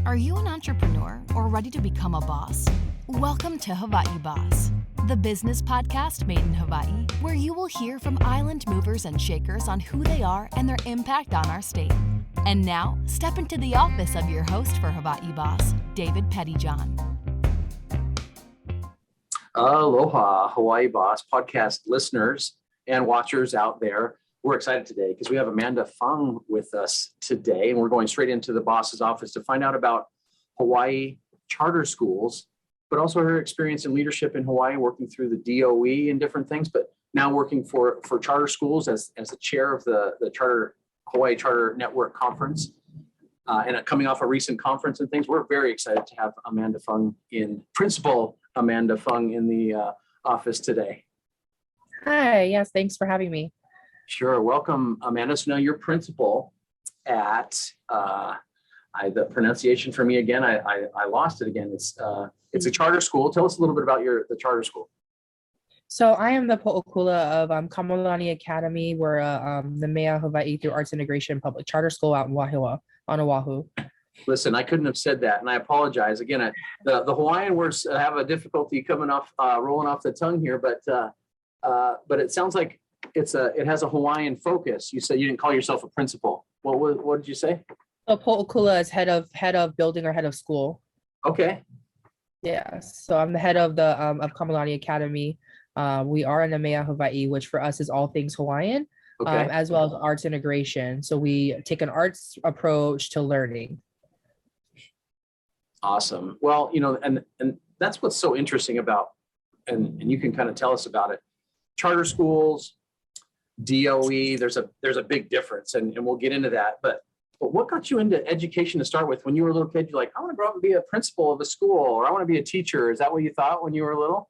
Are you an entrepreneur or ready to become a boss? Welcome to Hawaii Boss, the business podcast made in Hawaii, where you will hear from island movers and shakers on who they are and their impact on our state. And now, step into the office of your host for Hawaii Boss, David Pettijohn. Aloha, Hawaii Boss podcast listeners and watchers out there. We're excited today because we have Amanda Fung with us today, and we're going straight into the boss's office to find out about Hawaii charter schools, but also her experience in leadership in Hawaii, working through the DOE and different things, but now working for charter schools as the chair of the Hawaii Charter Network Conference, and coming off a recent conference and things. We're very excited to have Principal Amanda Fung in the office today. Hi, yes, thanks for having me. Sure, welcome, Amanda. So now you're principal at, the pronunciation for me again, I lost it again. It's a charter school. Tell us a little bit about the charter school. So I am the po'okula of Kamalani Academy. We're the Mea Hawaii through Arts Integration Public Charter School out in on Oahu. Listen, I couldn't have said that, and I apologize. Again, the Hawaiian words have a difficulty rolling off the tongue here, but it sounds like it has a Hawaiian focus. You said you didn't call yourself a principal. What did you say? So po'okula is head of building or head of school. Okay. Yeah. So I'm the head of the of Kamalani Academy. We are in the Mea Hawaii, which for us is all things Hawaiian, okay, as well as arts integration. So we take an arts approach to learning. Awesome. Well, and that's what's so interesting about, and you can kind of tell us about it. Charter schools, DOE, there's a big difference, and we'll get into that. But what got you into education to start with? When you were a little kid, you're like, I want to grow up and be a principal of a school, or I want to be a teacher. Is that what you thought when you were little?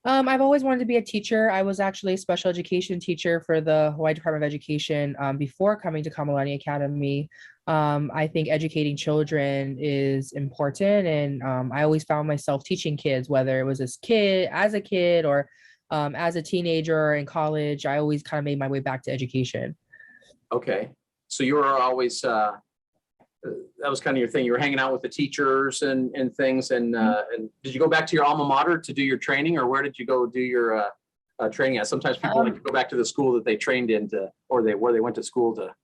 I've always wanted to be a teacher. I was actually a special education teacher for the Hawaii Department of Education before coming to Kamalani Academy. I think educating children is important, and I always found myself teaching kids, whether it was as a kid or as a teenager or in college. I always kind of made my way back to education. Okay. So you were always, that was kind of your thing. You were hanging out with the teachers and things. And did you go back to your alma mater to do your training, or where did you go do your training at? Sometimes people like to go back to the school that they trained where they went to school to.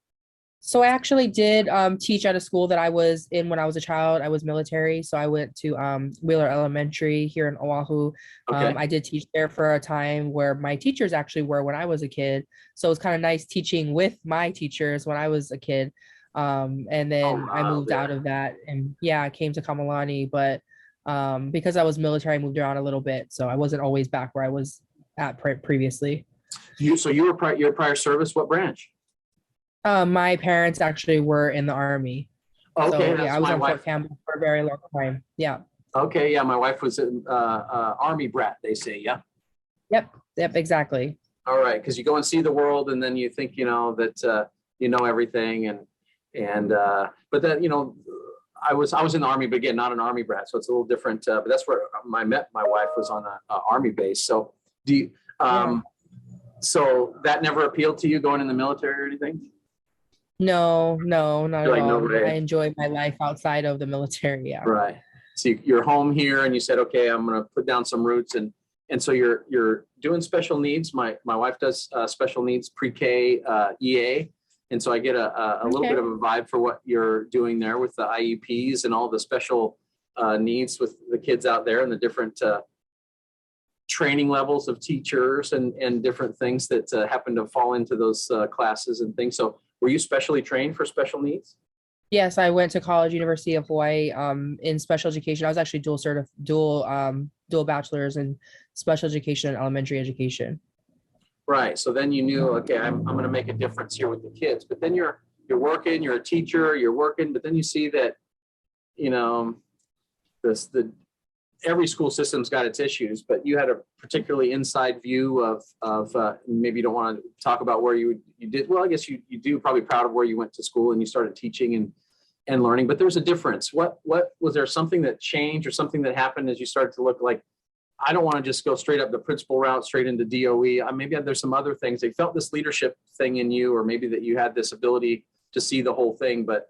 So I actually did teach at a school that I was in when I was a child. I was military. So I went to Wheeler Elementary here in Oahu. Okay. I did teach there for a time where my teachers actually were when I was a kid. So it was kind of nice teaching with my teachers when I was a kid. And then I moved out of that, and I came to Kamalani, but because I was military, I moved around a little bit. So I wasn't always back where I was at previously. So you were your prior service, what branch? My parents actually were in the Army. Okay. So, I was in Fort Campbell for a very long time. Yeah. Okay. Yeah. My wife was an Army brat, they say. Yeah. Yep. Exactly. All right. Because you go and see the world, and then you think, that you know everything. But then, I was in the Army, but again, not an Army brat. So it's a little different. But that's where I met my wife, was on an Army base. So so that never appealed to you, going in the military or anything? No, not at all. No way. I enjoy my life outside of the military. Yeah. Right. So you're home here, and you said, okay, I'm going to put down some roots, and so you're doing special needs. My wife does special needs pre-K EA, and so I get a little bit of a vibe for what you're doing there with the IEPs and all the special needs with the kids out there, and the different training levels of teachers and different things that happen to fall into those classes and things. So were you specially trained for special needs? Yes, I went to college, University of Hawaii, in special education. I was actually dual bachelor's in special education and elementary education. Right. So then you knew, okay, I'm going to make a difference here with the kids. But then you're working, you're a teacher, you're working, but then you see that, every school system's got its issues, but you had a particularly inside view of maybe you don't want to talk about where you did. Well, I guess you do, probably proud of where you went to school and you started teaching and learning, but there's a difference. What was there something that changed or something that happened as you started to look like, I don't want to just go straight up the principal route, straight into DOE. Maybe there's some other things. They felt this leadership thing in you, or maybe that you had this ability to see the whole thing, but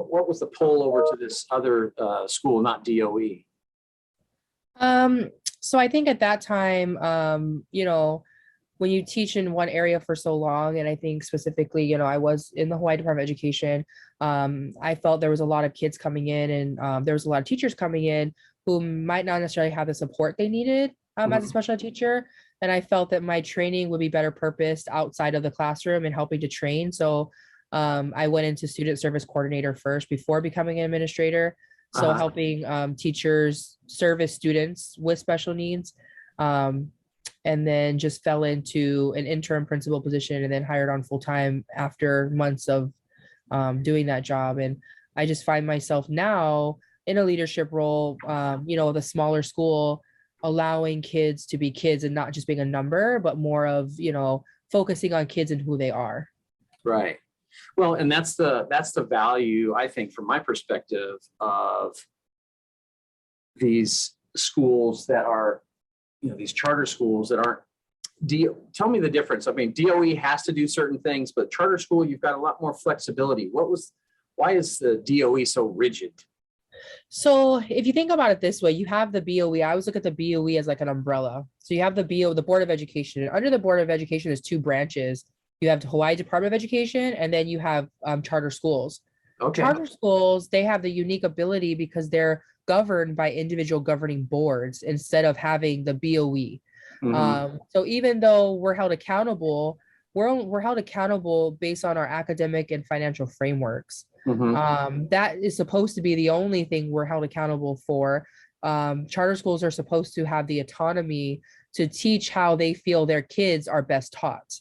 what was the pull over to this other school, not DOE? So I think at that time, when you teach in one area for so long, and I think specifically, I was in the Hawaii Department of Education, I felt there was a lot of kids coming in, and there was a lot of teachers coming in who might not necessarily have the support they needed as a special ed teacher. And I felt that my training would be better purposed outside of the classroom and helping to train. So I went into student service coordinator first before becoming an administrator. So helping teachers service students with special needs. And then just fell into an interim principal position and then hired on full time after months of doing that job. And I just find myself now in a leadership role, with a smaller school, allowing kids to be kids and not just being a number, but more of, focusing on kids and who they are. Right. Well, and that's the value, I think, from my perspective, of these schools that are, these charter schools that aren't. Tell me the difference. I mean, DOE has to do certain things, but charter school, you've got a lot more flexibility. Why is the DOE so rigid? So if you think about it this way, you have the BOE. I always look at the BOE as like an umbrella. So you have the the Board of Education. And under the Board of Education, there's two branches. You have the Hawaii Department of Education, and then you have charter schools. Okay. Charter schools, they have the unique ability because they're governed by individual governing boards instead of having the BOE. So even though we're held accountable, we're held accountable based on our academic and financial frameworks. That is supposed to be the only thing we're held accountable for. Charter schools are supposed to have the autonomy to teach how they feel their kids are best taught.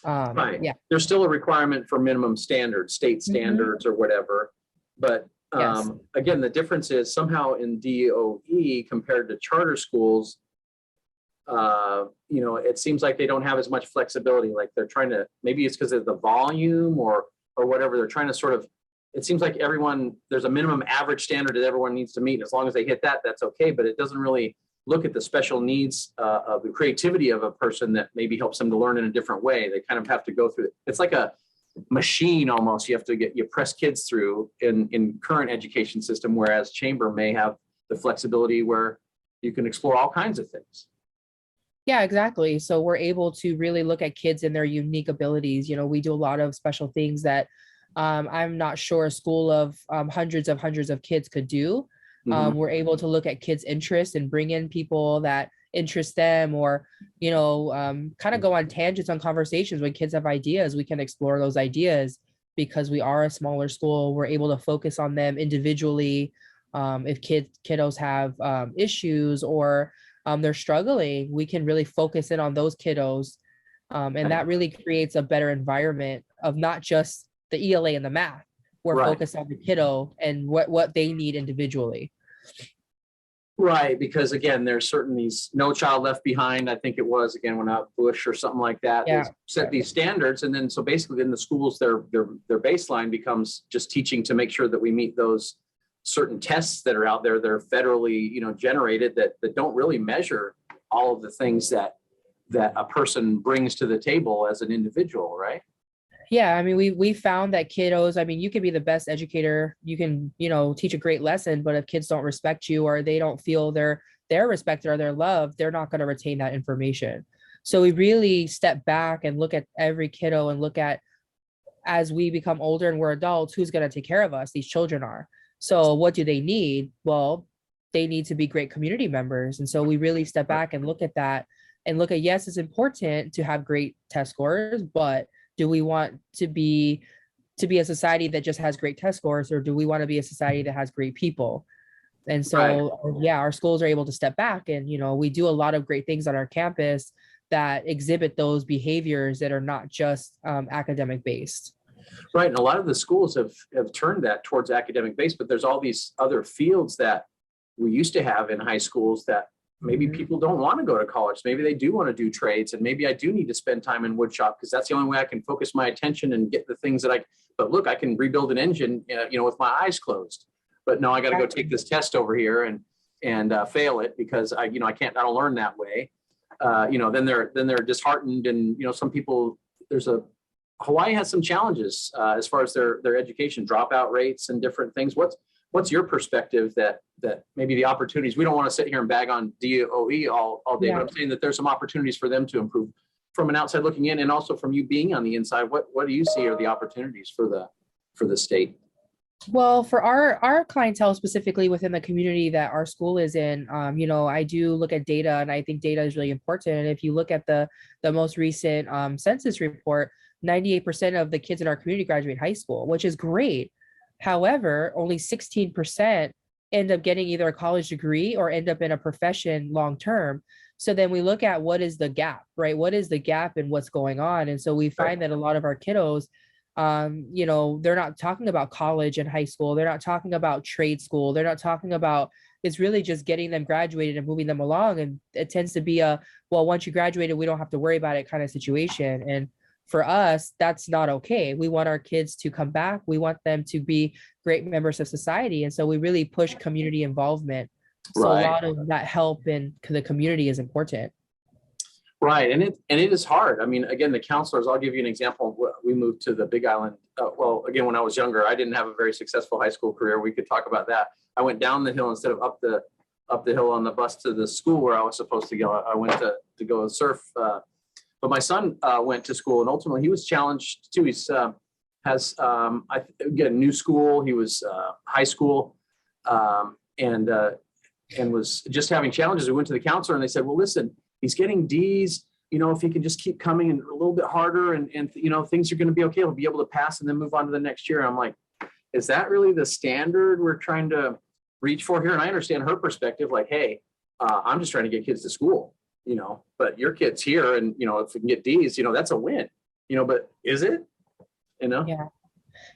Right. Yeah. There's still a requirement for minimum standards, state standards or whatever. But again, the difference is somehow in DOE compared to charter schools, it seems like they don't have as much flexibility. Like they're trying to, maybe it's because of the volume or whatever. They're trying to sort of, it seems like there's a minimum average standard that everyone needs to meet. And as long as they hit that, that's okay. But it doesn't really look at the special needs of the creativity of a person that maybe helps them to learn in a different way. They kind of have to go through it. It's like a machine almost. You press kids through in current education system, whereas Chamber may have the flexibility where you can explore all kinds of things. Yeah, exactly. So we're able to really look at kids and their unique abilities. We do a lot of special things that I'm not sure a school of hundreds of kids could do. We're able to look at kids' interests and bring in people that interest them, or, kind of go on tangents on conversations. When kids have ideas, we can explore those ideas because we are a smaller school. We're able to focus on them individually. If kiddos have issues or they're struggling, we can really focus in on those kiddos. And that really creates a better environment of not just the ELA and the math. We're focused on the kiddo and what they need individually. Right, because again, there's certain these No Child Left Behind, I think it was, again, when Bush or something like that, they set these standards. And then so basically in the schools, their baseline becomes just teaching to make sure that we meet those certain tests that are out there that are federally, generated that don't really measure all of the things that a person brings to the table as an individual, right? Yeah, I mean, we found that kiddos, I mean, you can be the best educator, you can, teach a great lesson, but if kids don't respect you or they don't feel they're respected or they're loved, they're not going to retain that information. So we really step back and look at every kiddo and look at, as we become older and we're adults, who's going to take care of us? These children are. So what do they need? Well, they need to be great community members. And so we really step back and look at that and look at, yes, it's important to have great test scores, but do we want to be a society that just has great test scores, or do we want to be a society that has great people? And so, our schools are able to step back and, we do a lot of great things on our campus that exhibit those behaviors that are not just academic based. Right. And a lot of the schools have turned that towards academic based, but there's all these other fields that we used to have in high schools that maybe people don't want to go to college. Maybe they do want to do trades, and maybe I do need to spend time in wood shop because that's the only way I can focus my attention and get the things that but look, I can rebuild an engine, with my eyes closed, but no, I got to go take this test over here and fail it because I don't learn that way. Then they're disheartened. And, some people, there's a Hawaii has some challenges as far as their education dropout rates and different things. What's your perspective that maybe the opportunities, we don't want to sit here and bag on DOE all day, but I'm saying that there's some opportunities for them to improve from an outside looking in, and also from you being on the inside. What do you see are the opportunities for the state? Well, for our clientele specifically within the community that our school is in, I do look at data, and I think data is really important. And if you look at the most recent census report, 98% of the kids in our community graduate high school, which is great. However, only 16% end up getting either a college degree or end up in a profession long term. So then we look at what is the gap, right? What is the gap and what's going on? And so we find that a lot of our kiddos, they're not talking about college and high school. They're not talking about trade school. They're not talking about, it's really just getting them graduated and moving them along. And it tends to be once you graduated, we don't have to worry about it kind of situation. And for us, that's not okay. We want our kids to come back. We want them to be great members of society. And so we really push community involvement. So a lot of that help in the community is important. Right. And it is hard. I mean, again, the counselors, I'll give you an example. We moved to the Big Island. Again, when I was younger, I didn't have a very successful high school career. We could talk about that. I went down the hill instead of up the hill on the bus to the school where I was supposed to go. I went to go surf. But my son went to school, and ultimately he was challenged too. He's has again, new school. He was high school, and was just having challenges. We went to the counselor, and they said, well, listen, he's getting D's, if he can just keep coming and a little bit harder and things are going to be okay. He'll be able to pass and then move on to the next year. And I'm like, is that really the standard we're trying to reach for here? And I understand her perspective, like, hey, I'm just trying to get kids to school, but your kid's here and, if we can get D's, that's a win, but is it, Yeah.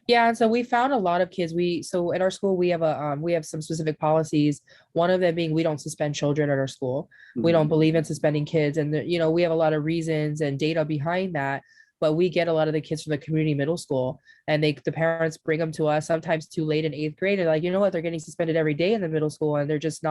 Yeah, and so we found a lot of kids. So at our school we have some specific policies. One of them being we don't suspend children at our school. Mm-hmm. We don't believe in suspending kids, and we have a lot of reasons and data behind that. But we get a lot of the kids from the community middle school, and the parents bring them to us sometimes too late in 8th grade. And like, they're getting suspended every day in the middle school, and they're just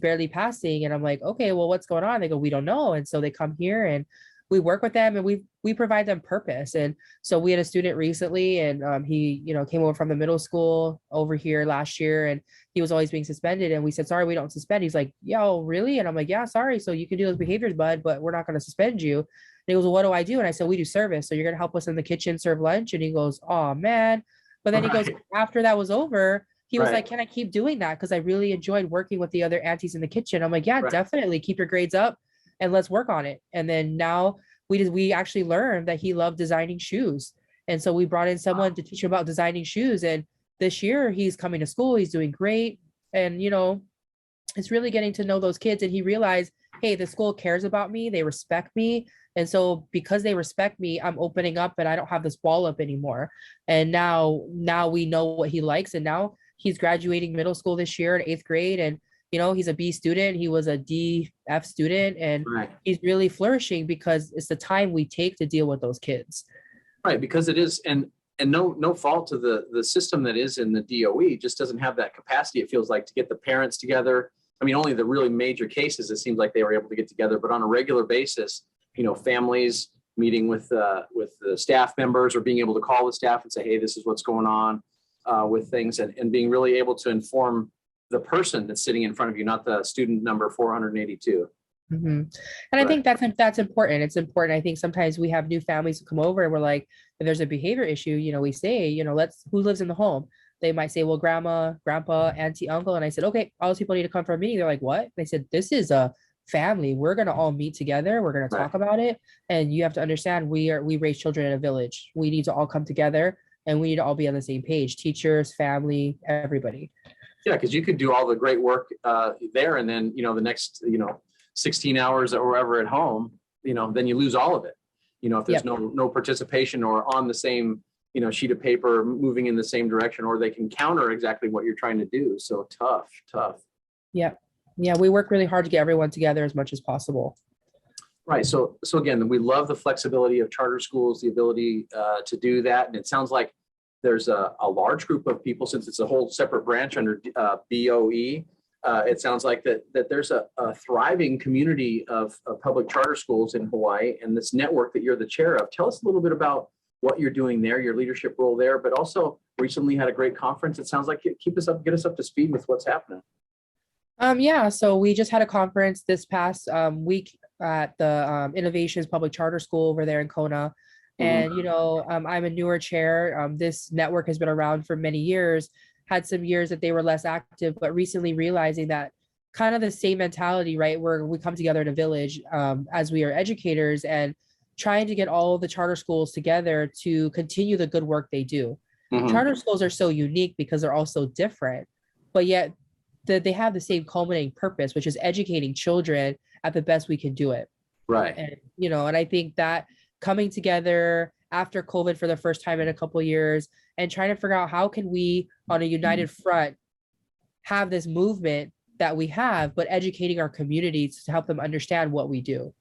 barely passing. And I'm like, okay, well, what's going on? They go, we don't know. And so they come here and we work with them, and we provide them purpose. And so we had a student recently, and he came over from the middle school over here last year, and he was always being suspended, and we said, sorry, we don't suspend. He's like, yo, really? And I'm like, yeah, sorry, so you can do those behaviors, bud, but we're not going to suspend you. And he goes, well, what do I do? And I said, we do service, so you're going to help us in the kitchen serve lunch. And he goes, oh man. But then he goes, after that was over, he was like, can I keep doing that, because I really enjoyed working with the other aunties in the kitchen. I'm like, yeah, definitely, keep your grades up and let's work on it. And then now we actually learned that he loved designing shoes. And so we brought in someone to teach him about designing shoes. And this year he's coming to school, he's doing great. And, it's really getting to know those kids. And he realized, hey, the school cares about me. They respect me. And so because they respect me, I'm opening up and I don't have this wall up anymore. And now we know what he likes. And now he's graduating middle school this year in 8th grade. And he's a B student. He was a DF student, and he's really flourishing because it's the time we take to deal with those kids. Right, because it is, and no fault to the system that is in the DOE, just doesn't have that capacity, it feels like, to get the parents together. I mean, only the really major cases, it seems like they were able to get together, but on a regular basis, families meeting with the staff members, or being able to call the staff and say, hey, this is what's going on with things, and being really able to inform the person that's sitting in front of you, not the student number 482. Mm-hmm. And I think that's important. It's important. I think sometimes we have new families who come over and we're like, if there's a behavior issue, we say, who lives in the home? They might say, well, grandma, grandpa, auntie, uncle. And I said, okay, all those people need to come for a meeting. They're like, what? They said, this is a family. We're going to all meet together. We're going to talk about it. And you have to understand, we raise children in a village. We need to all come together, and we need to all be on the same page. Teachers, family, everybody. Yeah, because you could do all the great work there, and then the next 16 hours or wherever at home, then you lose all of it. If there's no participation, or on the same sheet of paper moving in the same direction, or they can counter exactly what you're trying to do. So tough. Yeah, we work really hard to get everyone together as much as possible. Right. So again, we love the flexibility of charter schools, the ability to do that, and it sounds like there's a large group of people, since it's a whole separate branch under BOE. It sounds like that there's a thriving community of public charter schools in Hawaii, and this network that you're the chair of. Tell us a little bit about what you're doing there, your leadership role there, but also recently had a great conference. It sounds like get us up to speed with what's happening. Yeah, so we just had a conference this past week at the Innovations Public Charter School over there in Kona. And, I'm a newer chair. This network has been around for many years, had some years that they were less active, but recently realizing that kind of the same mentality, right, where we come together in a village as we are educators and trying to get all of the charter schools together to continue the good work they do. Charter schools are so unique because they're all so different, but yet they have the same culminating purpose, which is educating children at the best we can do it. Right. And, and I think that coming together after COVID for the first time in a couple of years and trying to figure out how can we on a united front have this movement that we have, but educating our communities to help them understand what we do.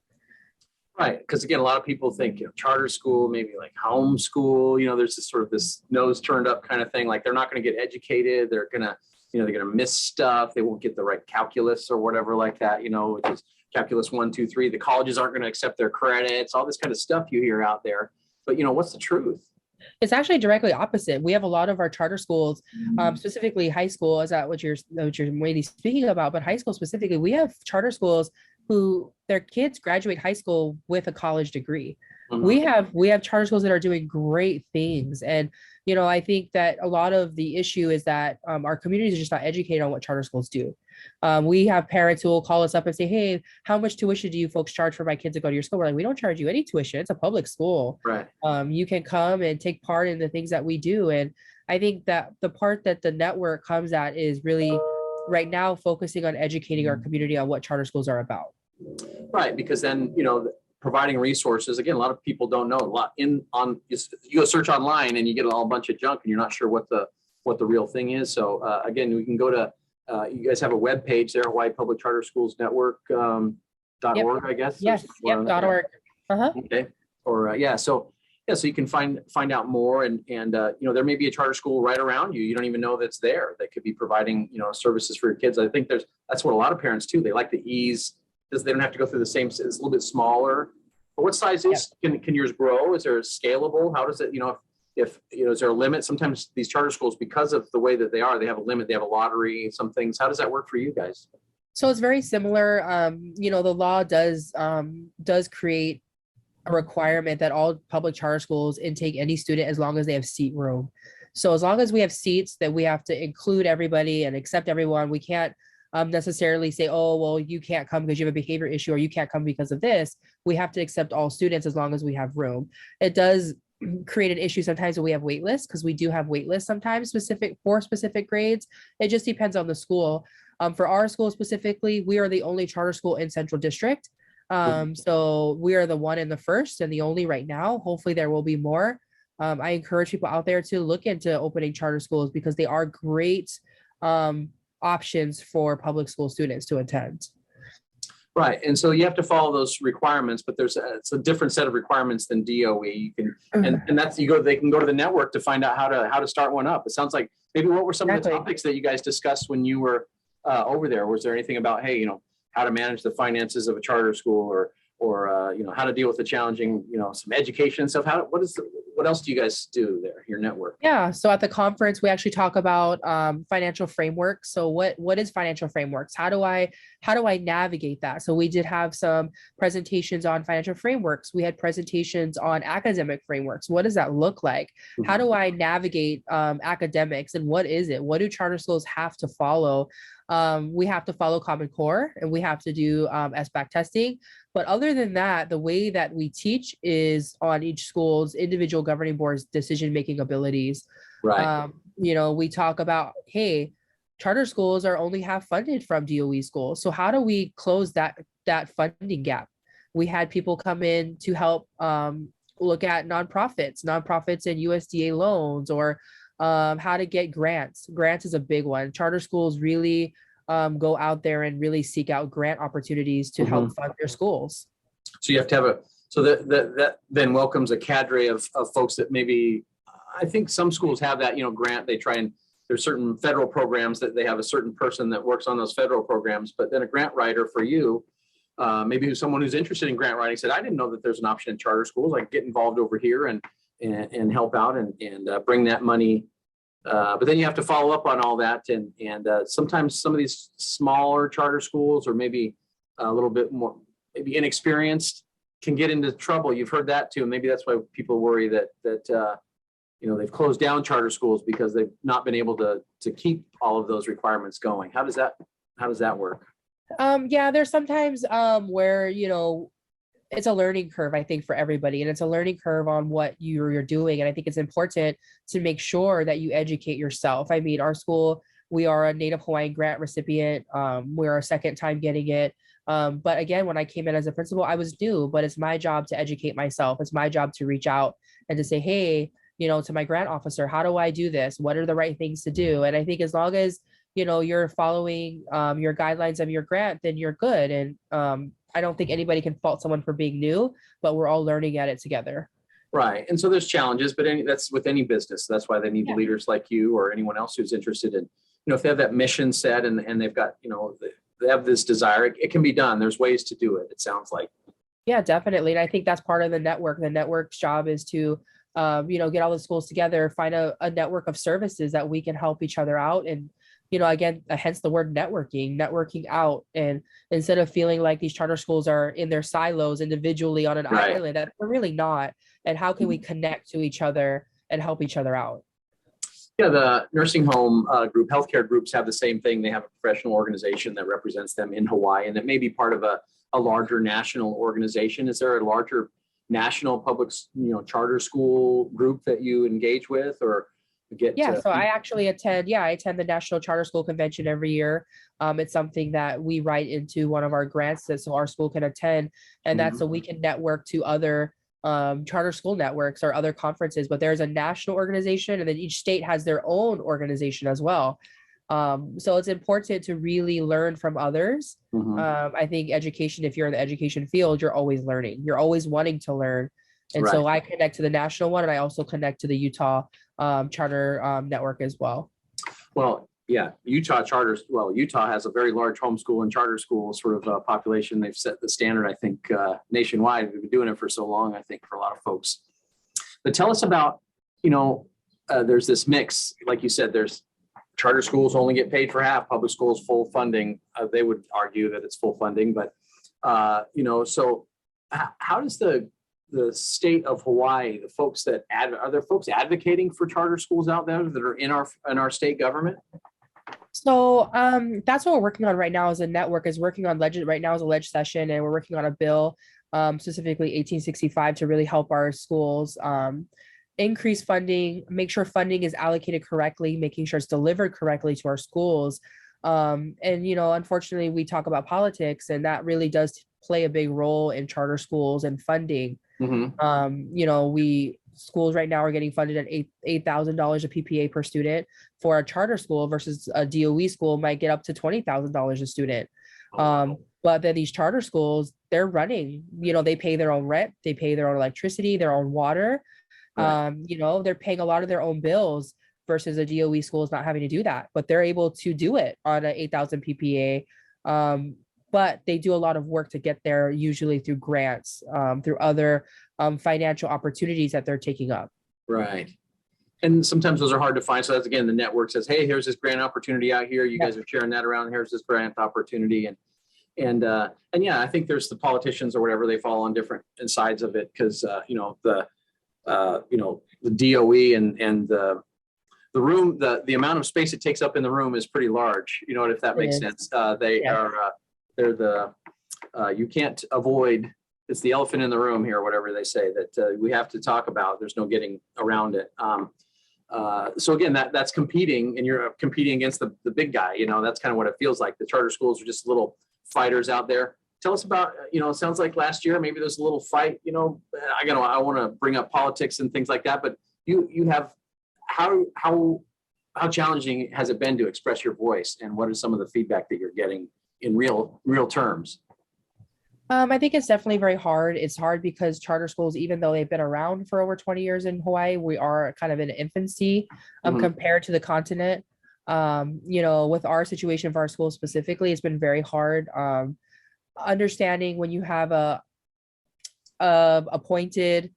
Right. Because again, a lot of people think, charter school, maybe like homeschool, there's this sort of this nose turned up kind of thing. Like they're not going to get educated. They're going to, they're going to miss stuff. They won't get the right calculus or whatever like that, which is calculus 1, 2, 3. The colleges aren't going to accept their credits, all this kind of stuff you hear out there. But, what's the truth? It's actually directly opposite. We have a lot of our charter schools, specifically high school. Is that what you're mainly speaking about? But high school specifically, we have charter schools who their kids graduate high school with a college degree. We have charter schools that are doing great things. And, I think that a lot of the issue is that our communities are just not educated on what charter schools do. We have parents who will call us up and say, hey, how much tuition do you folks charge for my kids to go to your school? We're like, we don't charge you any tuition. It's a public school. Right. You can come and take part in the things that we do. And I think that the part that the network comes at is really right now focusing on educating our community on what charter schools are about. Right. Because then, providing resources, again, a lot of people don't know you go search online and you get a bunch of junk and you're not sure what the real thing is. So again, we can go to, you guys have a web page there, Hawaii Public Charter Schools Network .org, I guess. Yes. Yep. .org. Okay. Or so you can find out more and there may be a charter school right around you. You don't even know that's there. That could be providing, services for your kids. I think that's what a lot of parents too. They like the ease. They don't have to go through the same. It's a little bit smaller. But what size can yours grow? Is there scalable? How does it, if is there a limit? Sometimes these charter schools, because of the way that they are, they have a limit. They have a lottery, some things. How does that work for you guys? So it's very similar. The law does create a requirement that all public charter schools intake any student as long as they have seat room. So as long as we have seats, that we have to include everybody and accept everyone. We can't necessarily say, oh, well, you can't come because you have a behavior issue or you can't come because of this. We have to accept all students as long as we have room. It does create an issue sometimes when we have wait lists, because we do have wait lists sometimes for specific grades. It just depends on the school. For our school specifically, we are the only charter school in Central District. So we are the one in the first and the only right now. Hopefully there will be more. I encourage people out there to look into opening charter schools because they are great options for public school students to attend. Right. And so you have to follow those requirements, but it's a different set of requirements than DOE. You can, and that's, they can go to the network to find out how to start one up. It sounds like maybe what were some of the topics that you guys discussed when you were over there? Was there anything about, hey, how to manage the finances of a charter school or how to deal with the challenging, some education stuff? What else do you guys do there, your network? Yeah. So at the conference, we actually talk about financial frameworks. So what is financial frameworks? How do I navigate that? So we did have some presentations on financial frameworks. We had presentations on academic frameworks. What does that look like? How do I navigate academics and what is it? What do charter schools have to follow? We have to follow Common Core and we have to do SBAC testing. But other than that, the way that we teach is on each school's individual governing board's decision-making abilities. Right. We talk about, hey, charter schools are only half funded from DOE schools. So how do we close that funding gap? We had people come in to help look at nonprofits and USDA loans or how to get grants. Grants is a big one. Charter schools really go out there and really seek out grant opportunities to help fund their schools. So you have to have that then welcomes a cadre of folks that maybe, I think some schools have that, grant. They try and there's certain federal programs that they have a certain person that works on those federal programs, but then a grant writer for you, maybe someone who's interested in grant writing said, I didn't know that there's an option in charter schools. I can get involved over here and and help out and bring that money. But then you have to follow up on all that. And sometimes some of these smaller charter schools, or maybe a little bit more, maybe inexperienced, can get into trouble. You've heard that too. Maybe that's why people worry that they've closed down charter schools because they've not been able to keep all of those requirements going. How does that work? Yeah, there's sometimes where, it's a learning curve, I think, for everybody. And it's a learning curve on what you're doing. And I think it's important to make sure that you educate yourself. I mean, our school, we are a Native Hawaiian grant recipient. We're our second time getting it. But again, when I came in as a principal, I was new, but it's my job to educate myself. It's my job to reach out and to say, hey, to my grant officer, how do I do this? What are the right things to do? And I think as long as, you're following your guidelines of your grant, then you're good. And I don't think anybody can fault someone for being new, but we're all learning at it together. Right. And so there's challenges, but that's with any business. That's why they need leaders like you or anyone else who's interested in, if they have that mission set and they've got, they have this desire, it can be done. There's ways to do it, it sounds like. Yeah, definitely. And I think that's part of the network. The network's job is to, get all the schools together, find a network of services that we can help each other out. And, again, hence the word networking out. And instead of feeling like these charter schools are in their silos individually on an island, that they're really not. And how can we connect to each other and help each other out? Yeah, the nursing home group, healthcare groups have the same thing. They have a professional organization that represents them in Hawaii, and it may be part of a larger national organization. Is there a larger national public, charter school group that you engage with or get? So I actually attend the National Charter School Convention every year. It's something that we write into one of our grants that so our school can attend, and that's so we can network to other charter school networks or other conferences. But there's a national organization, and then each state has their own organization as well. So it's important to really learn from others. I think education, if you're in the education field, you're always learning. You're always wanting to learn. And so I connect to the national one, and I also connect to the Utah charter network as well. Well, yeah, Utah charters. Well, Utah has a very large homeschool and charter school sort of population. They've set the standard, I think, nationwide. We've been doing it for so long, I think, for a lot of folks. But tell us about, there's this mix. Like you said, there's charter schools only get paid for half, public schools full funding. They would argue that it's full funding, but so how does the state of Hawaii, the folks that are there folks advocating for charter schools out there that are in our state government? So that's what we're working on right now as a network, is working on right now is a ledge session, and we're working on a bill, specifically 1865, to really help our schools increase funding, make sure funding is allocated correctly, making sure it's delivered correctly to our schools. And, unfortunately, we talk about politics, and that really does play a big role in charter schools and funding. Schools right now are getting funded at $8,000 a PPA per student. For a charter school versus a DOE school might get up to $20,000 a student. But then these charter schools, they're running, they pay their own rent, they pay their own electricity, their own water. They're paying a lot of their own bills, versus a DOE school is not having to do that, but they're able to do it on an 8,000 PPA. But they do a lot of work to get there, usually through grants, through other financial opportunities that they're taking up. Right. And sometimes those are hard to find. So that's, again, the network says, hey, here's this grant opportunity out here. You guys are sharing that around. Here's this grant opportunity. And yeah, I think there's the politicians or whatever, they fall on different sides of it, because, the DOE and the room, the amount of space it takes up in the room is pretty large, if that makes sense. You can't avoid, it's the elephant in the room here, whatever they say, that we have to talk about. There's no getting around it. So again, that's competing, and you're competing against the big guy. That's kind of what it feels like. The charter schools are just little fighters out there. Tell us about, it sounds like last year, maybe there's a little fight, I want to bring up politics and things like that, but you have, how challenging has it been to express your voice, and what is some of the feedback that you're getting in real terms? I think it's definitely very hard. It's hard because charter schools, even though they've been around for over 20 years in Hawaii, we are kind of in infancy compared to the continent. With our situation for our school specifically, it's been very hard understanding when you have a appointed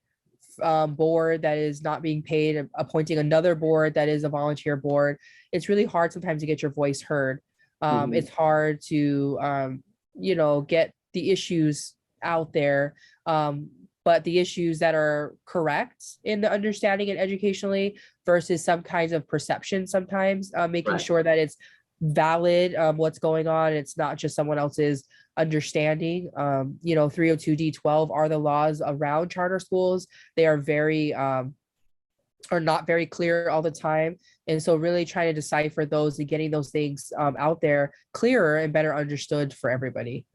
board that is not being paid, appointing another board that is a volunteer board. It's really hard sometimes to get your voice heard. It's hard to, get the issues out there. But the issues that are correct in the understanding and educationally versus some kinds of perception sometimes, making sure that it's valid, what's going on. It's not just someone else's understanding. 302D12 are the laws around charter schools. They are are not very clear all the time. And so really trying to decipher those and getting those things out there clearer and better understood for everybody.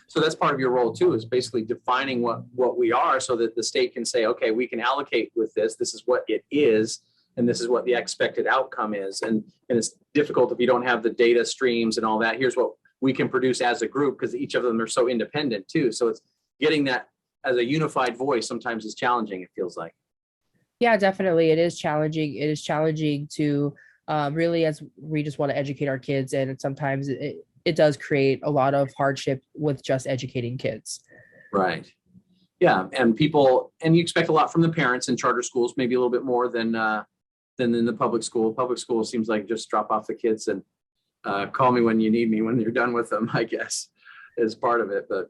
So that's part of your role too, is basically defining what we are so that the state can say, okay, we can allocate with this. This is what it is. And this is what the expected outcome is. And it's difficult if you don't have the data streams and all that. Here's what we can produce as a group, because each of them are so independent too. So it's getting that as a unified voice sometimes is challenging, it feels like. Yeah, definitely. It is challenging. It is challenging to really, as we just want to educate our kids. And sometimes it does create a lot of hardship with just educating kids. Right. Yeah. And you expect a lot from the parents in charter schools, maybe a little bit more than in the public school. Public school seems like just drop off the kids and call me when you need me when you're done with them, I guess, is part of it. But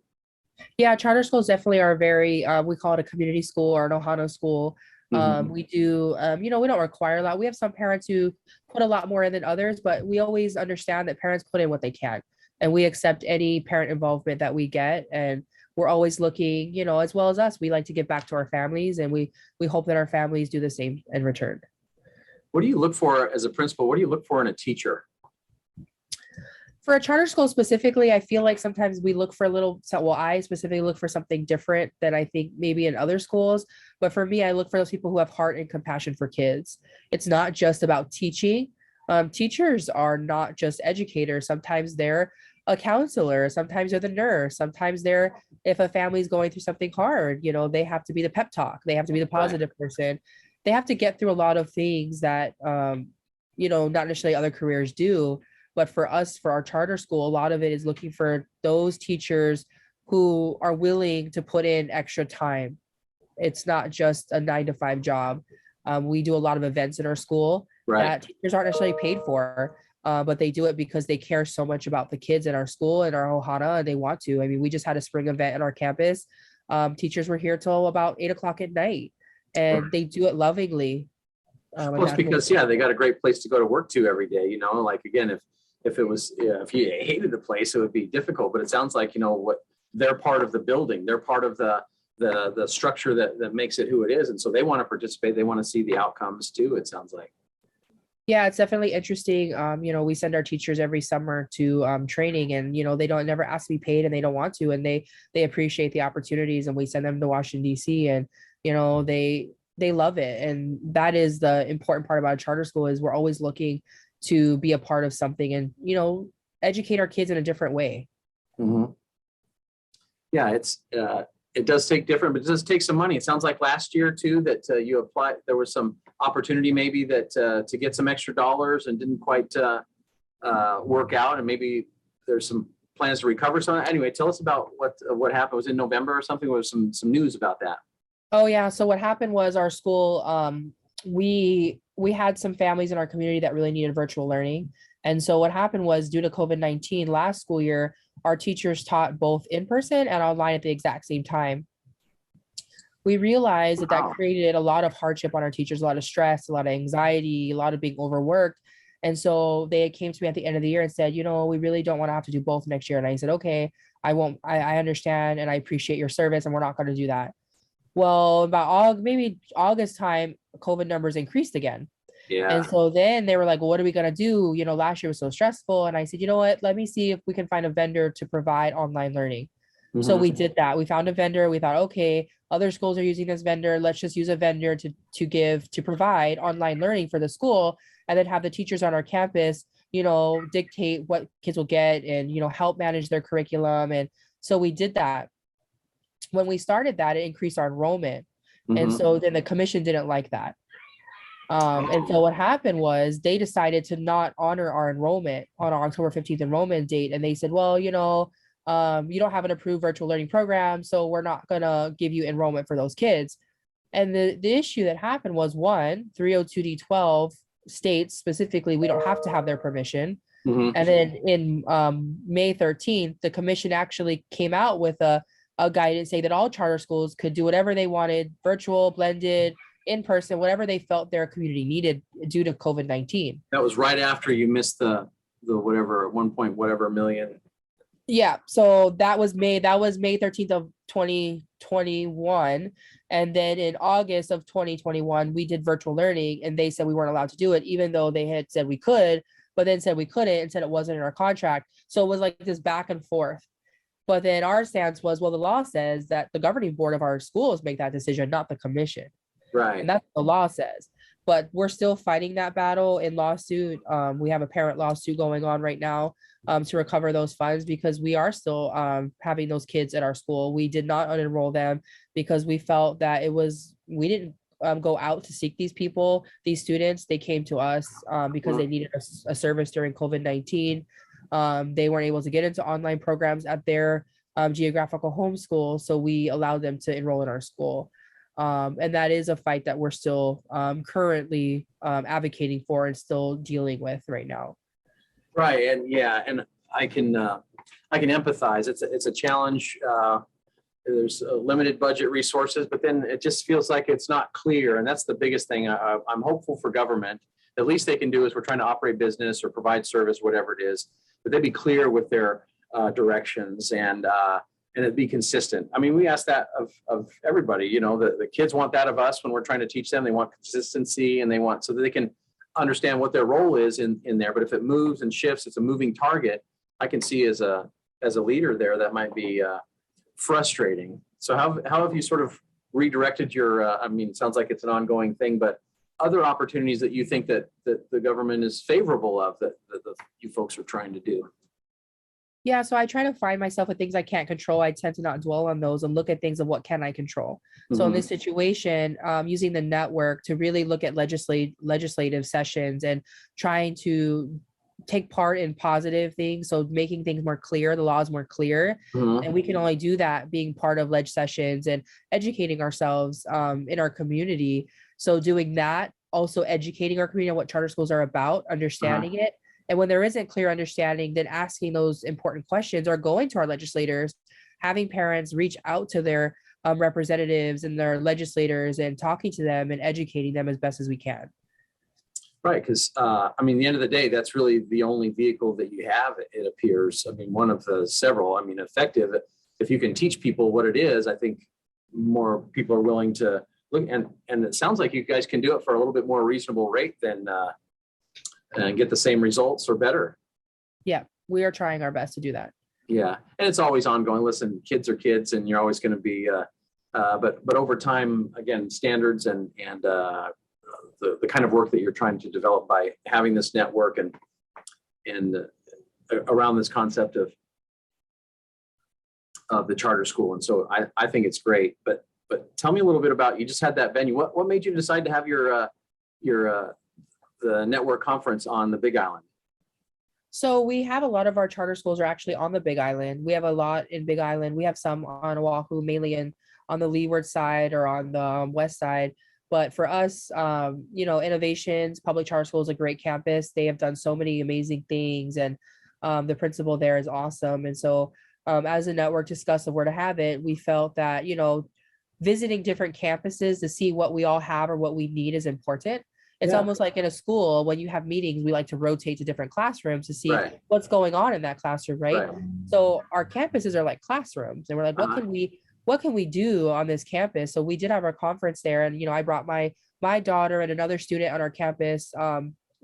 yeah, charter schools definitely are very, we call it a community school or an Ohana school. We do, we don't require a lot. We have some parents who put a lot more in than others, but we always understand that parents put in what they can, and we accept any parent involvement that we get. And we're always looking, as well as us, we like to give back to our families, and we hope that our families do the same in return. What do you look for as a principal? What do you look for in a teacher? For a charter school specifically, I feel like sometimes we look for I specifically look for something different than I think maybe in other schools. But for me, I look for those people who have heart and compassion for kids. It's not just about teaching. Teachers are not just educators. Sometimes they're a counselor. Sometimes they're the nurse. Sometimes if a family's going through something hard, they have to be the pep talk. They have to be the positive person. They have to get through a lot of things that, not necessarily other careers do. But for us, for our charter school, a lot of it is looking for those teachers who are willing to put in extra time. It's not just a 9-to-5 job. We do a lot of events in our school that teachers aren't necessarily paid for, but they do it because they care so much about the kids in our school and our Ohana, and they want to. I mean, we just had a spring event at our campus. Teachers were here till about 8 o'clock at night, and they do it lovingly. Well, it's because, they got a great place to go to work to every day, like, again, if you hated the place, it would be difficult. But it sounds like, what they're part of the building, they're part of the structure that makes it who it is. And so they want to participate. They want to see the outcomes too, it sounds like. Yeah, it's definitely interesting. We send our teachers every summer to training, and, they never ask to be paid, and they don't want to, and they appreciate the opportunities, and we send them to Washington, D.C. and, they love it. And that is the important part about a charter school, is we're always looking to be a part of something and, educate our kids in a different way. Mm-hmm. Yeah, it does take different, but it does take some money. It sounds like last year too, that you applied, there was some opportunity maybe that to get some extra dollars and didn't quite work out. And maybe there's some plans to recover some. Anyway, tell us about what happened. Was it in November or something? There was some news about that. Oh yeah. So what happened was our school, we had some families in our community that really needed virtual learning. And so what happened was, due to COVID-19 last school year, our teachers taught both in person and online at the exact same time. We realized that created a lot of hardship on our teachers, a lot of stress, a lot of anxiety, a lot of being overworked. And so they came to me at the end of the year and said, we really don't want to have to do both next year. And I said, okay, I won't, I understand, and I appreciate your service, and we're not going to do that. Well, about maybe August time, COVID numbers increased again. Yeah. And so then they were like, well, what are we going to do? Last year was so stressful. And I said, let me see if we can find a vendor to provide online learning. Mm-hmm. So we did that. We found a vendor. We thought, okay, other schools are using this vendor. Let's just use a vendor to provide online learning for the school, and then have the teachers on our campus, dictate what kids will get and, help manage their curriculum. And so we did that. When we started that, it increased our enrollment. Mm-hmm. And so then the commission didn't like that. And so what happened was, they decided to not honor our enrollment on our October 15th enrollment date. And they said, well, you don't have an approved virtual learning program, so we're not going to give you enrollment for those kids. And the issue that happened was, one, 302D12 states specifically we don't have to have their permission. Mhm. And then in May 13th, the commission actually came out with a guidance saying that all charter schools could do whatever they wanted, virtual, blended, in person, whatever they felt their community needed due to COVID-19. That was right after you missed the whatever 1 million. Yeah, so that was May 13th of 2021. And then in August of 2021, we did virtual learning, and they said we weren't allowed to do it, even though they had said we could, but then said we couldn't and said it wasn't in our contract. So it was like this back and forth. But then our stance was, well, the law says that the governing board of our schools make that decision, not the commission. Right. And that's what the law says. But we're still fighting that battle in lawsuit. We have a parent lawsuit going on right now to recover those funds, because we are still having those kids at our school. We did not unenroll them because we felt that we didn't go out to seek these people, these students. They came to us because they needed a service during COVID-19. They weren't able to get into online programs at their geographical home school, so we allowed them to enroll in our school. And that is a fight that we're still currently advocating for and still dealing with right now. Right, and yeah, and I can empathize. It's a challenge. There's limited budget resources, but then it just feels like it's not clear, and that's the biggest thing. I'm hopeful for government. The least they can do is we're trying to operate business or provide service, whatever it is, but they be clear with their directions and it'd be consistent. I mean, we ask that of everybody. You know, the kids want that of us when we're trying to teach them. They want consistency, and they want so that they can understand what their role is in there. But if it moves and shifts, it's a moving target. I can see as a leader there that might be frustrating. So how have you sort of redirected your? I mean, it sounds like it's an ongoing thing, but other opportunities that you think that the government is favorable of that you folks are trying to do? Yeah, so I try to find myself with things I can't control. I tend to not dwell on those and look at things of what can I control. So in this situation, using the network to really look at legislative sessions and trying to take part in positive things. So making things more clear, the laws more clear. And we can only do that being part of leg sessions and educating ourselves in our community. So doing that, also educating our community on what charter schools are about, understanding it. And when there isn't clear understanding, then asking those important questions or going to our legislators, having parents reach out to their representatives and their legislators and talking to them and educating them as best as we can. Right, because I mean, at the end of the day, that's really the only vehicle that you have, it appears. I mean, one of the several, I mean, effective. If you can teach people what it is, I think more people are willing to look. And it sounds like you guys can do it for a little bit more reasonable rate than and get the same results or better. Yeah, we are trying our best to do that. Yeah, and it's always ongoing. Listen, kids are kids, and you're always going to be. But over time, again, standards and the kind of work that you're trying to develop by having this network and around this concept of the charter school. And so I think it's great. But tell me a little bit about, you just had that venue. What made you decide to have the network conference on the Big Island? So we have a lot of our charter schools are actually on the Big Island. We have a lot in Big Island. We have some on Oahu, mainly on the leeward side or on the west side. But for us, Innovations Public Charter School is a great campus. They have done so many amazing things, and the principal there is awesome. And so as a network discussed of where to have it, we felt that, visiting different campuses to see what we all have or what we need is important. It's almost like in a school, when you have meetings, we like to rotate to different classrooms to see what's going on in that classroom, right? So our campuses are like classrooms, and we're like, what can we do on this campus? So we did have our conference there, and I brought my daughter and another student on our campus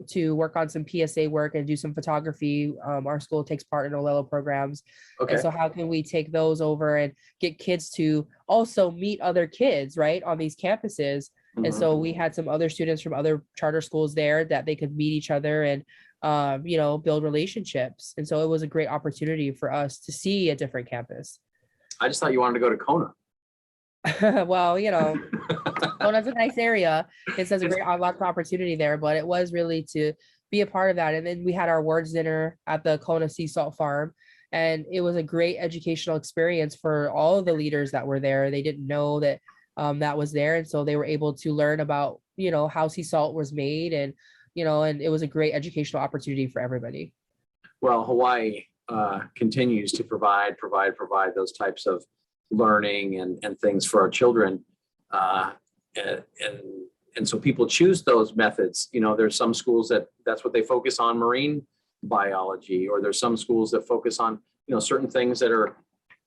to work on some PSA work and do some photography. Our school takes part in OLELO programs. Okay. And so how can we take those over and get kids to also meet other kids, right, on these campuses? And so we had some other students from other charter schools there that they could meet each other and, build relationships. And so it was a great opportunity for us to see a different campus. I just thought you wanted to go to Kona. Well, Kona's a nice area. It says lots of opportunity there, but it was really to be a part of that. And then we had our awards dinner at the Kona Sea Salt Farm, and it was a great educational experience for all of the leaders that were there. They didn't know that that was there. And so they were able to learn about, how sea salt was made, and, and it was a great educational opportunity for everybody. Well, Hawaii continues to provide those types of learning and things for our children. And so people choose those methods. There's some schools that's what they focus on, marine biology, or there's some schools that focus on, certain things that are,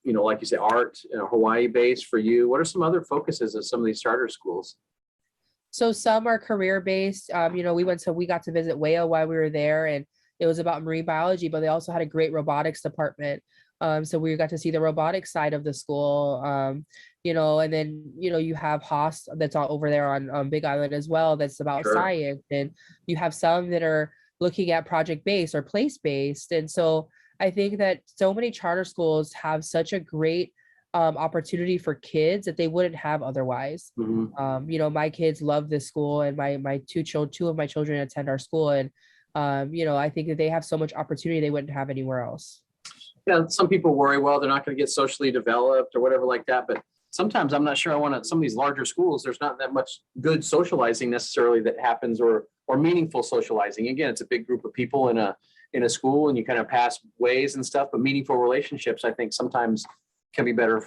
like you say, art, Hawaii based for you. What are some other focuses of some of these charter schools? So some are career based. We got to visit WHEA while we were there, and it was about marine biology, but they also had a great robotics department. So we got to see the robotics side of the school, and then, you have Haas that's all over there on Big Island as well. That's about Sure. science. And you have some that are looking at project based or place based. And so I think that so many charter schools have such a great opportunity for kids that they wouldn't have otherwise. Mm-hmm. My kids love this school, and my two of my children attend our school. And, I think that they have so much opportunity they wouldn't have anywhere else. Yeah, some people worry, well, they're not going to get socially developed or whatever like that. But sometimes I'm not sure I want to, some of these larger schools, there's not that much good socializing necessarily that happens, or meaningful socializing. Again, it's a big group of people in a school, and you kind of pass ways and stuff, but meaningful relationships, I think sometimes can be better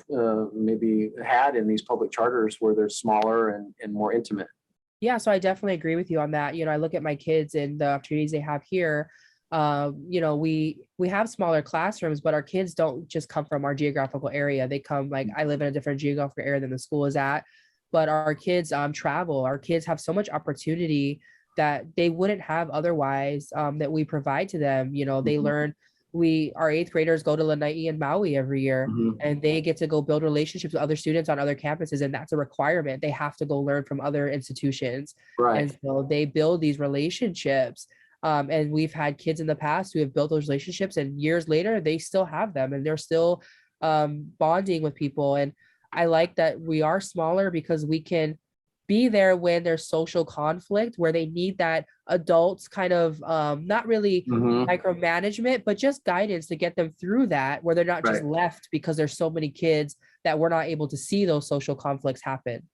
maybe had in these public charters where they're smaller and more intimate. Yeah, so I definitely agree with you on that. I look at my kids and the opportunities they have here. We have smaller classrooms, but our kids don't just come from our geographical area. They come, like, I live in a different geographical area than the school is at, but our kids travel. Our kids have so much opportunity that they wouldn't have otherwise, that we provide to them. They learn. Our eighth graders go to Lanai and Maui every year, Mm-hmm. and they get to go build relationships with other students on other campuses. And that's a requirement. They have to go learn from other institutions. Right. And so they build these relationships. And we've had kids in the past who have built those relationships, and years later, they still have them, and they're still bonding with people. And I like that we are smaller because we can be there when there's social conflict, where they need that adults kind of not really Mm-hmm. micromanagement, but just guidance to get them through that, where they're not just Right. left because there's so many kids that we're not able to see those social conflicts happen.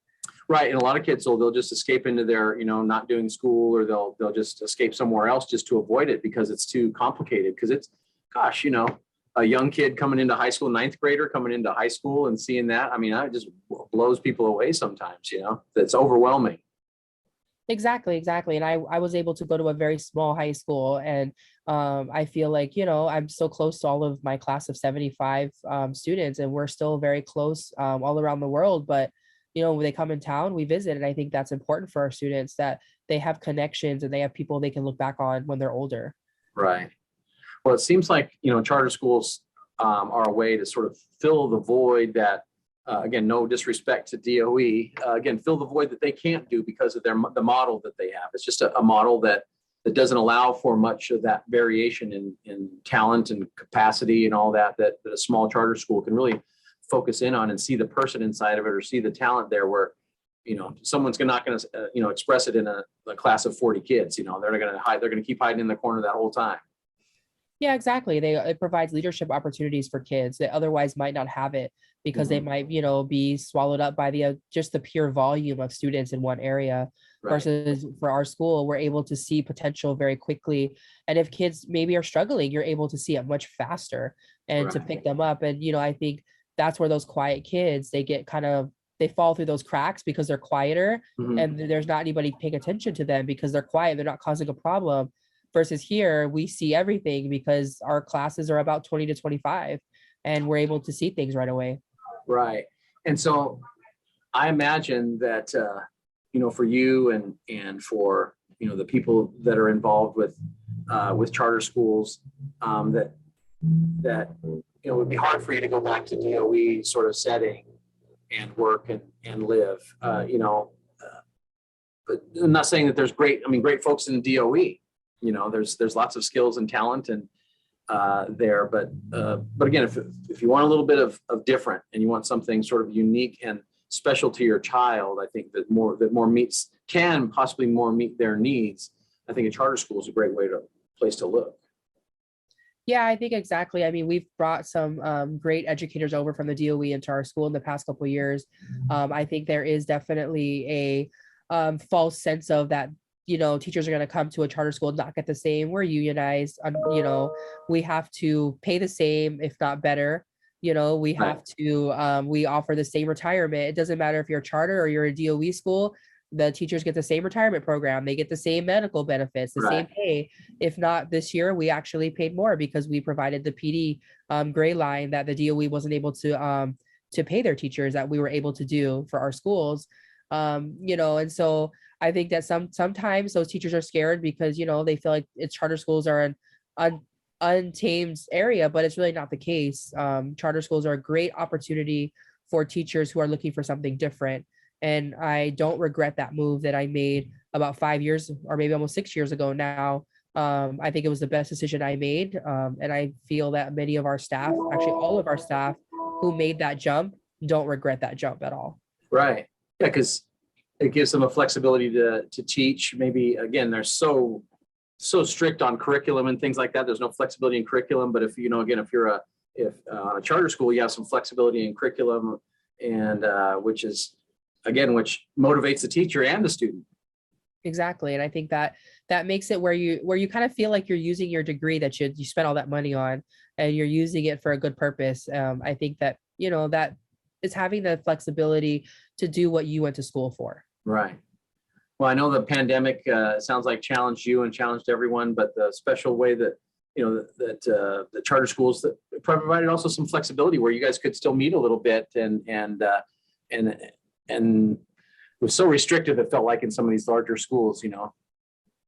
Right. And a lot of kids, they'll just escape into their, not doing school, or they'll just escape somewhere else just to avoid it because it's too complicated. Because it's, gosh, a young kid coming into high school, ninth grader coming into high school and seeing that. I mean, it just blows people away sometimes, that's overwhelming. Exactly. And I was able to go to a very small high school, and I feel like, I'm so close to all of my class of 75 students, and we're still very close all around the world. But, when they come in town, we visit. And I think that's important for our students, that they have connections and they have people they can look back on when they're older. Right. Well, it seems like, charter schools are a way to sort of fill the void that, again, no disrespect to DOE, again, fill the void that they can't do because of the model that they have. It's just a model that doesn't allow for much of that variation in talent and capacity and all that a small charter school can really focus in on and see the person inside of it, or see the talent there, where, someone's not going to, express it in a class of 40 kids. They're going to hide. They're going to keep hiding in the corner that whole time. Yeah, exactly. It provides leadership opportunities for kids that otherwise might not have it, because they might, be swallowed up by just the pure volume of students in one area. Right. Versus for our school, we're able to see potential very quickly. And if kids maybe are struggling, you're able to see it much faster and Right. to pick them up. And, I think that's where those quiet kids, they fall through those cracks because they're quieter, and there's not anybody paying attention to them because they're quiet. They're not causing a problem. Versus here, we see everything because our classes are about 20 to 25, and we're able to see things right away. Right. And so I imagine that, for you and for, the people that are involved with charter schools, that it would be hard for you to go back to DOE sort of setting and work and live, but I'm not saying that there's great folks in DOE. There's lots of skills and talent and there, but again, if you want a little bit of different, and you want something sort of unique and special to your child, I think that can possibly more meet their needs. I think a charter school is a great place to look. Yeah, I think exactly. I mean, we've brought some great educators over from the DOE into our school in the past couple of years. I think there is definitely a false sense of that, teachers are going to come to a charter school and not get the same. We're unionized. We have to pay the same, if not better. We Right. have to, we offer the same retirement. It doesn't matter if you're a charter or you're a DOE school. The teachers get the same retirement program. They get the same medical benefits, the same Right. pay. If not, this year we actually paid more because we provided the PD gray line that the DOE wasn't able to pay their teachers, that we were able to do for our schools. And so I think that sometimes those teachers are scared because they feel like it's charter schools are an untamed area, but it's really not the case. Charter schools are a great opportunity for teachers who are looking for something different. And I don't regret that move that I made about 5 years or maybe almost 6 years ago now. I think it was the best decision I made. And I feel that many of our staff, actually all of our staff who made that jump, don't regret that jump at all. Right. Yeah, because it gives them a flexibility to teach. Maybe again, they're so strict on curriculum and things like that. There's no flexibility in curriculum. But if if you're on a charter school, you have some flexibility in curriculum, and which motivates the teacher and the student. Exactly. And I think that makes it where you kind of feel like you're using your degree that you spent all that money on, and you're using it for a good purpose. I think that, that is having the flexibility to do what you went to school for. Right. Well, I know the pandemic sounds like challenged you and challenged everyone, but the special way that, the charter schools that provided also some flexibility where you guys could still meet a little bit, and it was so restrictive, it felt like, in some of these larger schools.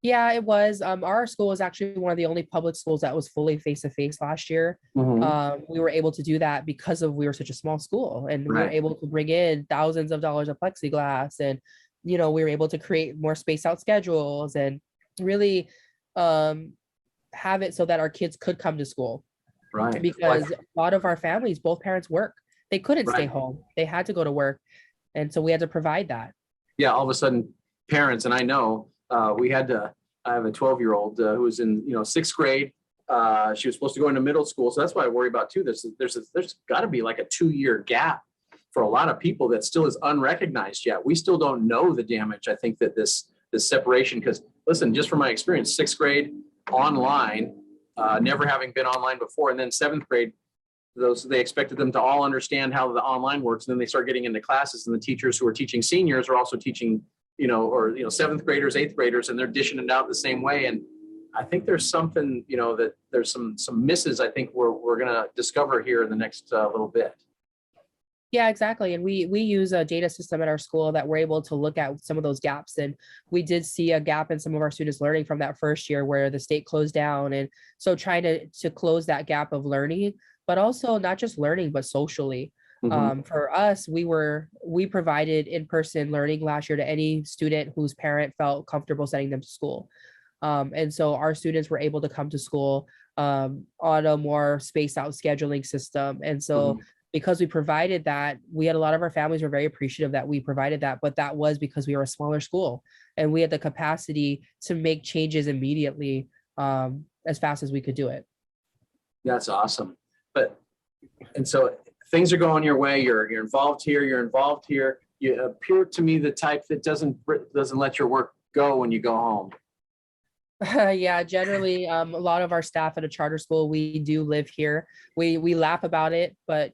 Yeah, it was. Our school was actually one of the only public schools that was fully face-to-face last year. Mm-hmm. We were able to do that because we were such a small school, and we were Right. able to bring in thousands of dollars of plexiglass, and we were able to create more spaced out schedules and really have it so that our kids could come to school. Right. Because a lot of our families, both parents work. They couldn't stay Right. home. They had to go to work. And so we had to provide that. Yeah, all of a sudden, parents, and I know I have a 12-year-old who was in, sixth grade. She was supposed to go into middle school. So that's what I worry about too. There's got to be like a 2-year gap for a lot of people that still is unrecognized yet. We still don't know the damage. I think that this separation, because listen, just from my experience, sixth grade online, never having been online before, and then seventh grade, they expected them to all understand how the online works. And then they start getting into classes, and the teachers who are teaching seniors are also teaching, seventh graders, eighth graders, and they're dishing it out the same way. And I think there's something, that there's some misses I think we're going to discover here in the next little bit. Yeah, exactly. And we use a data system at our school that we're able to look at some of those gaps. And we did see a gap in some of our students learning from that first year where the state closed down. And so trying to close that gap of learning, but also not just learning, but socially. Mm-hmm. For us, we provided in-person learning last year to any student whose parent felt comfortable sending them to school. And so our students were able to come to school on a more spaced out scheduling system. And so because we provided that, we had a lot of our families were very appreciative that we provided that, but that was because we were a smaller school and we had the capacity to make changes immediately as fast as we could do it. That's awesome. And so things are going your way. You're involved here. You're involved here. You appear to me the type that doesn't let your work go when you go home. Yeah, generally, a lot of our staff at a charter school, we do live here. We laugh about it, but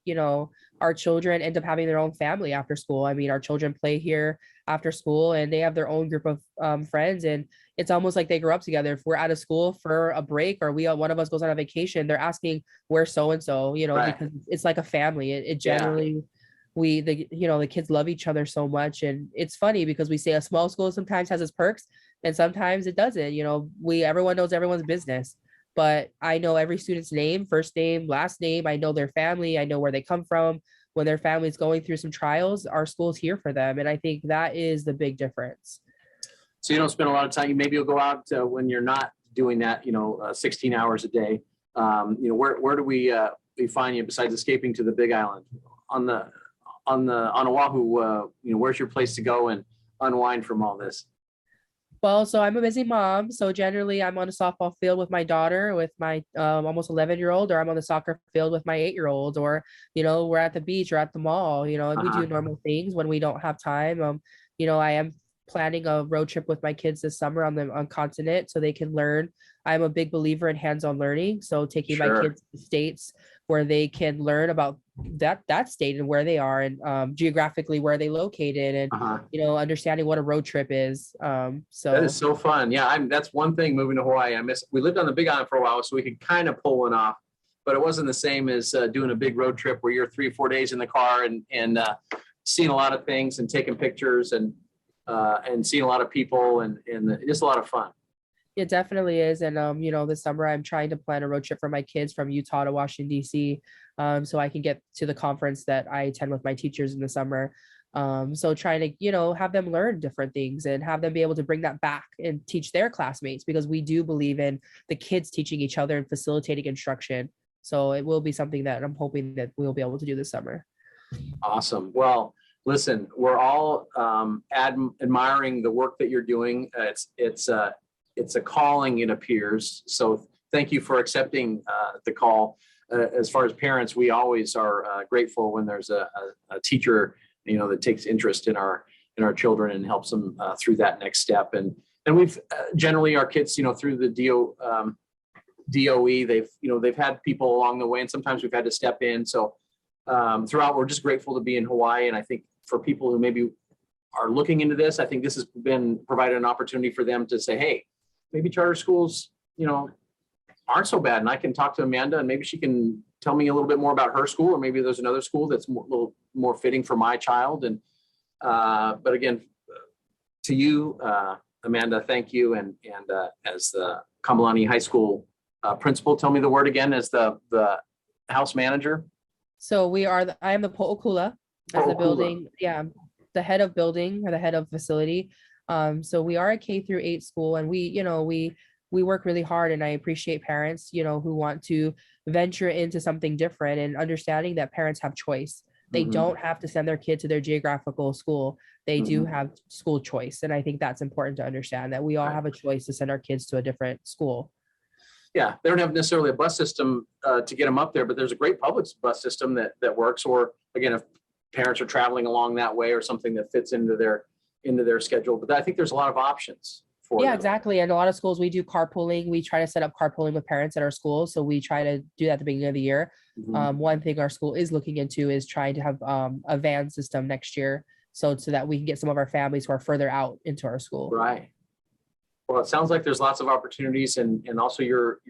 our children end up having their own family after school. I mean, our children play here after school, and they have their own group of friends, and it's almost like they grew up together. If we're out of school for a break, or one of us goes on a vacation, they're asking where's so and so, Right. because it's like a family. It generally. The kids love each other so much. And it's funny because we say a small school sometimes has its perks and sometimes it doesn't. Everyone knows everyone's business, but I know every student's name, first name, last name. I know their family. I know where they come from. When their family's going through some trials, our school's here for them. And I think that is the big difference. So you don't spend a lot of time. Maybe you'll go out when you're not doing that, 16 hours a day. Where do we find you besides escaping to the Big Island? On Oahu, where's your place to go and unwind from all this? Well, so I'm a busy mom. So generally I'm on a softball field with my daughter, with my almost 11-year-old, or I'm on the soccer field with my 8-year-old, or, we're at the beach or at the mall, we Uh-huh. do normal things when we don't have time. I am planning a road trip with my kids this summer on continent so they can learn. I'm a big believer in hands-on learning. So taking my Sure. kids to states where they can learn about that state and where they are, and geographically where they located, and Uh-huh. understanding what a road trip is. That is So so fun. Yeah, that's one thing moving to Hawaii. We lived on the Big Island for a while, so we could kind of pull one off, but it wasn't the same as doing a big road trip where you're 3 or 4 days in the car and seeing a lot of things and taking pictures and seeing a lot of people and just a lot of fun. it definitely is. And this summer I'm trying to plan a road trip for my kids from Utah to Washington, D.C. So I can get to the conference that I attend with my teachers in the summer. So trying to, have them learn different things and have them be able to bring that back and teach their classmates, because we do believe in the kids teaching each other and facilitating instruction. So it will be something that I'm hoping that we'll be able to do this summer. Awesome. Well, listen, we're all admiring the work that you're doing. It's a calling, it appears. So thank you for accepting the call. As far as parents, we always are grateful when there's a teacher, that takes interest in our children and helps them through that next step. And we've generally our kids, through the DOE, they've had people along the way, and sometimes we've had to step in. So throughout, we're just grateful to be in Hawaii. And I think for people who maybe are looking into this, I think this has been provided an opportunity for them to say, hey, maybe charter schools, aren't so bad. And I can talk to Amanda and maybe she can tell me a little bit more about her school, or maybe there's another school that's a little more fitting for my child. And, but again, to you, Amanda, thank you. And as the Kamalani High School principal, tell me the word again, as the house manager. So I am the po'okula as the building. Yeah. The head of building, or the head of facility. So we are a K-8 school, and we work really hard, and I appreciate parents, who want to venture into something different, and understanding that parents have choice. They don't have to send their kid to their geographical school. They do have school choice. And I think that's important to understand, that we all have a choice to send our kids to a different school. Yeah, they don't have necessarily a bus system to get them up there, but there's a great public bus system that works. Or again, if parents are traveling along that way, or something that fits into their schedule. But I think there's a lot of options. Yeah, exactly. And a lot of schools, we do carpooling. We try to set up carpooling with parents at our school. So we try to do that at the beginning of the year. One thing our school is looking into is trying to have a van system next year, so that we can get some of our families who are further out into our school. Right. Well, it sounds like there's lots of opportunities, and also your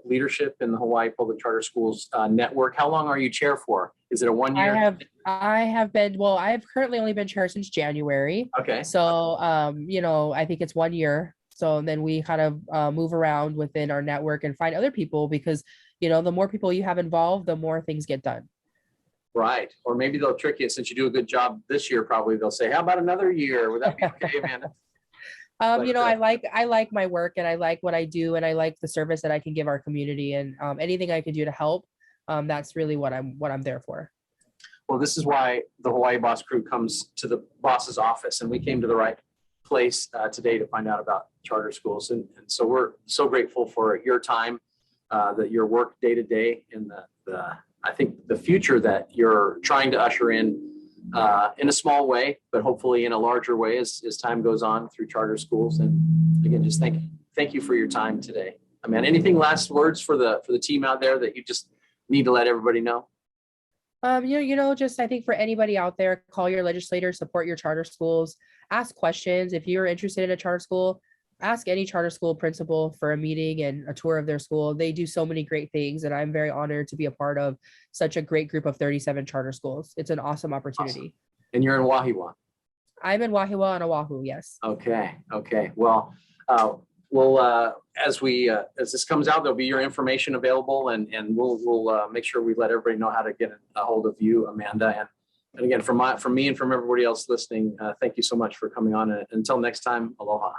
leadership in the Hawaii Public Charter Schools network. How long are you chair for? Is it a 1 year? I've currently only been chair since January. Okay. So, I think it's 1 year. So then we kind of move around within our network and find other people, because, the more people you have involved, the more things get done. Right. Or maybe they'll trick you, since you do a good job this year, probably they'll say, how about another year? Would that be okay, Amanda? I like my work, and I like what I do, and I like the service that I can give our community, and anything I can do to help. That's really what I'm there for. Well, this is why the Hawaii Boss crew comes to the boss's office, and we came to the right place today to find out about charter schools. And so we're so grateful for your time, that your work day to day, and I think the future that you're trying to usher in a small way, but hopefully in a larger way as time goes on through charter schools. And again, just thank you for your time today. Amanda, anything last words for the team out there that you just need to let everybody know? Just I think for anybody out there, call your legislator, support your charter schools, ask questions. If you're interested in a charter school, ask any charter school principal for a meeting and a tour of their school. They do so many great things, and I'm very honored to be a part of such a great group of 37 charter schools. It's an awesome opportunity. Awesome. And you're in Wahiawa? I'm in Wahiawa and Oahu, yes. Okay. Well, as this comes out, there'll be your information available, and we'll make sure we let everybody know how to get a hold of you, Amanda. And again, from me and from everybody else listening, thank you so much for coming on. And until next time, aloha.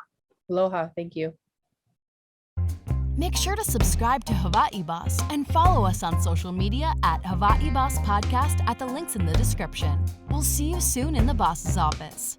Aloha. Thank you. Make sure to subscribe to Hawaii Boss and follow us on social media at Hawaii Boss Podcast at the links in the description. We'll see you soon in the boss's office.